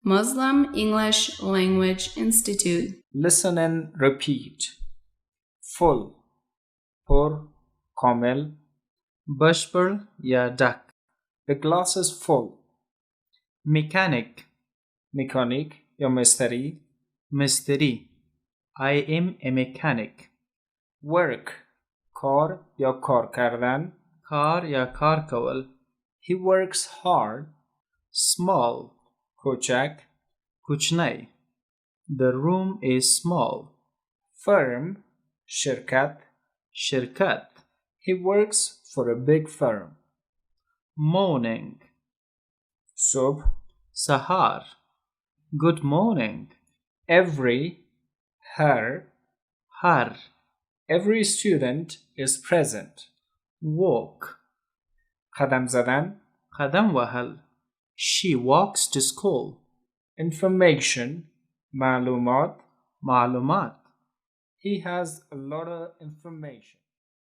Muslim English Language Institute. Listen and repeat. Full پر کامل بشپړ یا ډک. The glass is full. Mechanic مکانیک یا مستری. مستری. I am a mechanic. Work کار یا کار کردن. کار یا کار کول. He works hard. Small کوچک. کوچنی. The room is small. Firm شرکت. شرکت. He works for a big firm. Morning صبح. سهار. Good morning. Every her. هر. Every student is present. Walk قدم زدن. قدم وهل. She walks to school. Information معلومات. معلومات. He has a lot of information.